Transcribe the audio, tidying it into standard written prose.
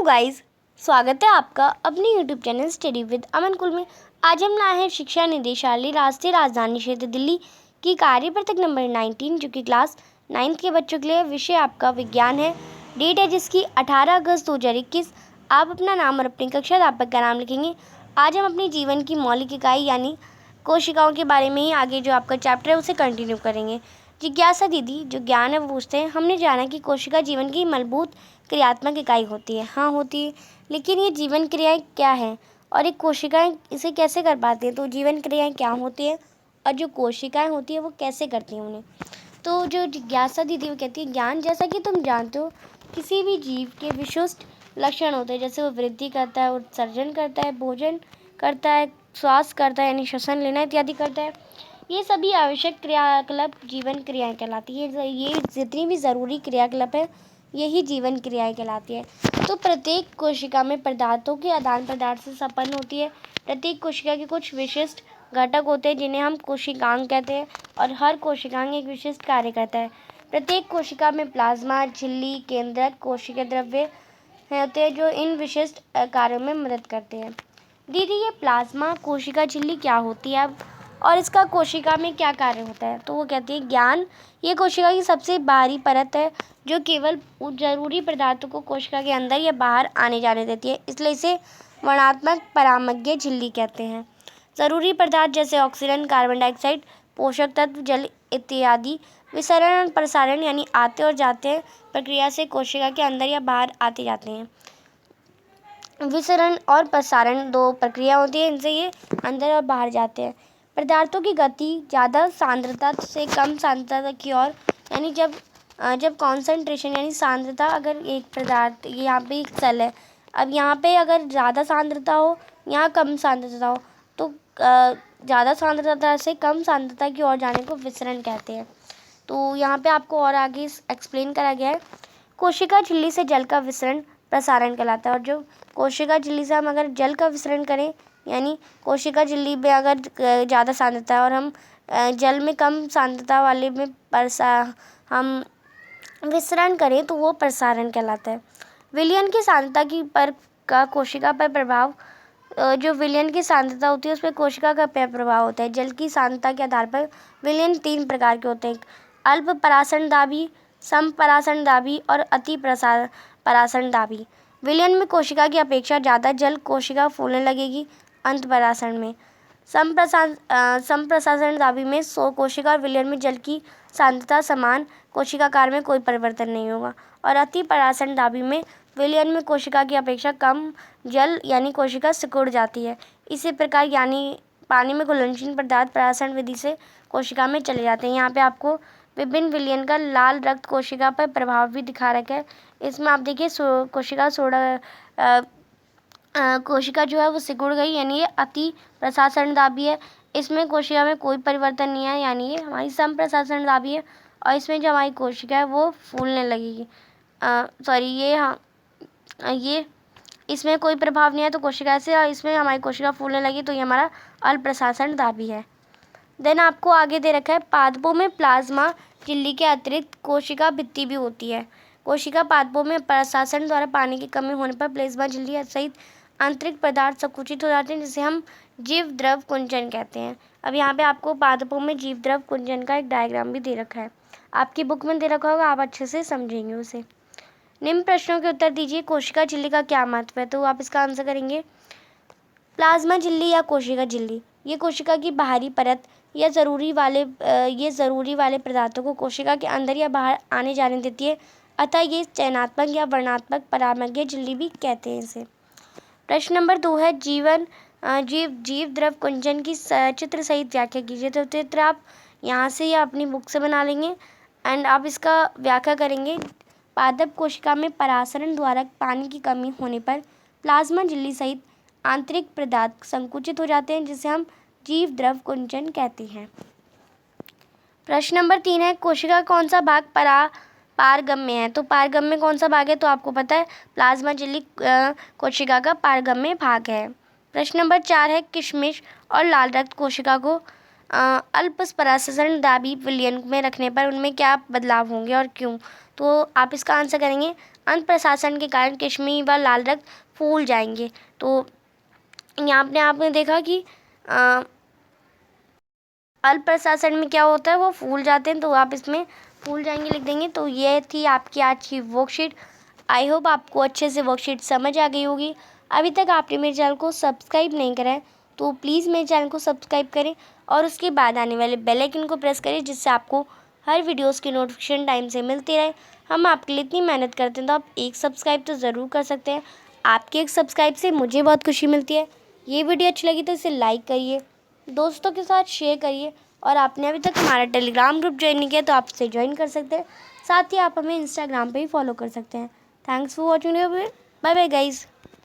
Guys, स्वागत है आपका अपने यूट्यूब चैनल स्टडी विद अमन कुल में। आज हम लाए हैं शिक्षा निदेशालय राष्ट्रीय राजधानी क्षेत्र दिल्ली की कार्यपत्रक नंबर 19 जो कि क्लास 9 के बच्चों के लिए। विषय आपका विज्ञान है। डेट है जिसकी 18 अगस्त 2021। आप अपना नाम और अपनी कक्षा अध्यापक का नाम लिखेंगे। आज हम अपने जीवन की मौलिक इकाई यानी कोशिकाओं के बारे में ही आगे जो आपका चैप्टर है उसे कंटिन्यू करेंगे। जिज्ञासा दीदी जो ज्ञान है वो पूछते हैं, हमने जाना कि कोशिका जीवन की मूलभूत क्रियात्मक इकाई होती है। हाँ होती है, लेकिन ये जीवन क्रियाएं क्या है और एक कोशिकाएं इसे कैसे कर पाती हैं? तो जीवन क्रियाएं क्या होती है और जो कोशिकाएं होती है वो कैसे करती हैं उन्हें? तो जो जिज्ञासा दीदी वो कहती है, ज्ञान जैसा कि तुम जानते हो किसी भी जीव के विशिष्ट लक्षण होते हैं, जैसे वो वृद्धि करता है, उत्सर्जन करता है, भोजन करता है, श्वास करता है यानी श्वसन लेना इत्यादि करता है। ये सभी आवश्यक क्रियाकलाप जीवन क्रियाएं कहलाती है। ये जितनी भी ज़रूरी क्रियाकलाप है यही जीवन क्रियाएं कहलाती है। तो प्रत्येक कोशिका में पदार्थों के आदान प्रदान से संपन्न होती है। प्रत्येक कोशिका के कुछ विशिष्ट घटक होते हैं जिन्हें हम कोशिकांग कहते हैं और हर कोशिकांग एक विशिष्ट कार्य करता है। प्रत्येक कोशिका में प्लाज्मा, झिल्ली, केंद्रक, कोशिका द्रव्य होते हैं जो इन विशिष्ट कार्यों में मदद करते हैं। दीदी ये प्लाज्मा कोशिका झिल्ली क्या होती है अब और इसका कोशिका में क्या कार्य होता है? तो वो कहती है, ज्ञान ये कोशिका की सबसे बाहरी परत है जो केवल जरूरी पदार्थों को कोशिका के अंदर या बाहर आने जाने देती है, इसलिए इसे वर्णात्मक परामज्ञ झिल्ली कहते हैं। ज़रूरी पदार्थ जैसे ऑक्सीजन, कार्बन डाइऑक्साइड, पोषक तत्व, जल इत्यादि विसरण और प्रसारण यानी आते और जाते प्रक्रिया से कोशिका के अंदर या बाहर आते जाते हैं। विसरण और प्रसारण दो प्रक्रिया होती है, इनसे ये अंदर और बाहर जाते हैं। पदार्थों की गति ज़्यादा सांद्रता से कम सांद्रता की ओर, यानी जब कॉन्सेंट्रेशन यानी सांद्रता, अगर एक पदार्थ यहाँ पे एक सेल है, अब यहाँ पे अगर ज़्यादा सांद्रता हो, यहाँ कम सांद्रता हो, तो ज़्यादा सांद्रता से कम सांद्रता की ओर जाने को विसरण कहते हैं। तो यहाँ पे आपको और आगे एक्सप्लेन करा गया है। कोशिका झिल्ली से जल का विसरण प्रसारण कहलाता है। और जो कोशिका झिल्ली से हम अगर जल का विसरण करें, यानी कोशिका झिल्ली में अगर ज़्यादा सांद्रता है और हम जल में कम सांद्रता वाले में हम विसरण करें तो वो प्रसारण कहलाता है। विलयन की सांद्रता की पर का कोशिका पर प्रभाव, जो विलयन की सांद्रता होती है उस पर कोशिका का प्रभाव होता है। जल की सांद्रता के आधार पर विलयन 3 प्रकार के होते हैं, अल्प परासरणदाबी, समपरासरणदाबी और अति परासरणदाबी। विलयन में कोशिका की अपेक्षा ज़्यादा जल कोशिका फूलने लगेगी। अंतःपरासरण में समप्रसारणदाबी में कोशिका और विलयन में जल की सांद्रता समान, कोशिकाकार में कोई परिवर्तन नहीं होगा। और अति परासरणदाबी में विलयन में कोशिका की अपेक्षा कम जल यानी कोशिका सिकुड़ जाती है। इसी प्रकार यानी पानी में घुलनशील पदार्थ परासरण विधि से कोशिका में चले जाते हैं। यहाँ पे आपको विभिन्न विलयन का लाल रक्त कोशिका पर प्रभाव भी दिखा रखा है। इसमें आप देखिए कोशिका जो है वो सिकुड़ गई, यानी ये अति प्रसारणदाबी है। इसमें कोशिका में कोई परिवर्तन नहीं है, यानी ये हमारी समप्रसारणदाबी है। और इसमें जो हमारी कोशिका है वो फूलने लगेगी। ये इसमें कोई प्रभाव नहीं है तो कोशिका से, और इसमें हमारी कोशिका फूलने लगी तो ये हमारा अल्पप्रसारणदाबी है। देन आपको आगे दे रखा है, पादपों में प्लाज्मा झिल्ली के अतिरिक्त कोशिका भित्ति भी होती है। कोशिका पादपों में प्रशासन द्वारा पानी की कमी होने पर प्लाज्मा झिल्ली सहित आंतरिक पदार्थ संकुचित हो जाते हैं, जिसे हम जीव द्रव कुंचन कहते हैं। अब यहाँ पे आपको पादपों में जीव द्रव कुंचन का एक डायग्राम भी दे रखा है, आपकी बुक में दे रखा होगा, आप अच्छे से समझेंगे उसे। निम्न प्रश्नों के उत्तर दीजिए। कोशिका झिल्ली का क्या महत्व है? तो आप इसका आंसर करेंगे, प्लाज्मा झिल्ली या कोशिका झिल्ली ये कोशिका की बाहरी परत या ज़रूरी वाले पदार्थों को कोशिका के अंदर या बाहर आने जाने देती है, अतः ये चयनात्मक या वर्णात्मक परामज्ञ झिल्ली भी कहते हैं इसे। प्रश्न नंबर 2 है, जीव द्रव कुंचन की चित्र सहित व्याख्या कीजिए। तो चित्र आप यहाँ से या अपनी बुक से बना लेंगे एंड आप इसका व्याख्या करेंगे। पादप कोशिका में परासरण द्वारा पानी की कमी होने पर प्लाज्मा झिल्ली सहित आंतरिक पदार्थ संकुचित हो जाते हैं, जिसे हम जीव द्रव कुंचन कहते हैं। प्रश्न नंबर 3 है, कोशिका कौन सा भाग पारगम्य है? तो पारगम्य कौन सा भाग है? तो आपको पता है प्लाज्मा झिल्ली कोशिका का पारगम्य भाग है। प्रश्न नंबर 4 है, किशमिश और लाल रक्त कोशिका को अल्प परासरणदाबी विलयन में रखने पर उनमें क्या बदलाव होंगे और क्यों? तो आप इसका आंसर करेंगे, अनप्रशासन के कारण कश्मीरी व लाल रक्त फूल जाएंगे। तो यहाँ पे आपने देखा कि अल्प प्रशासन में क्या होता है, वो फूल जाते हैं, तो आप इसमें फूल जाएंगे लिख देंगे। तो ये थी आपकी आज की वर्कशीट। आई होप आपको अच्छे से वर्कशीट समझ आ गई होगी। अभी तक आपने मेरे चैनल को सब्सक्राइब नहीं करा है तो प्लीज़ मेरे चैनल को सब्सक्राइब करें और उसके बाद आने वाले बेल आइकन को प्रेस करें, जिससे आपको हर वीडियोस की नोटिफिकेशन टाइम से मिलती रहे। हम आपके लिए इतनी मेहनत करते हैं, तो आप एक सब्सक्राइब तो ज़रूर कर सकते हैं। आपके एक सब्सक्राइब से मुझे बहुत खुशी मिलती है। ये वीडियो अच्छी लगी तो इसे लाइक करिए, दोस्तों के साथ शेयर करिए, और आपने अभी तक हमारा टेलीग्राम ग्रुप ज्वाइन नहीं किया तो आप इसे ज्वाइन कर सकते हैं। साथ ही आप हमें इंस्टाग्राम पे ही फॉलो कर सकते हैं। Thanks for watching, bye bye guys.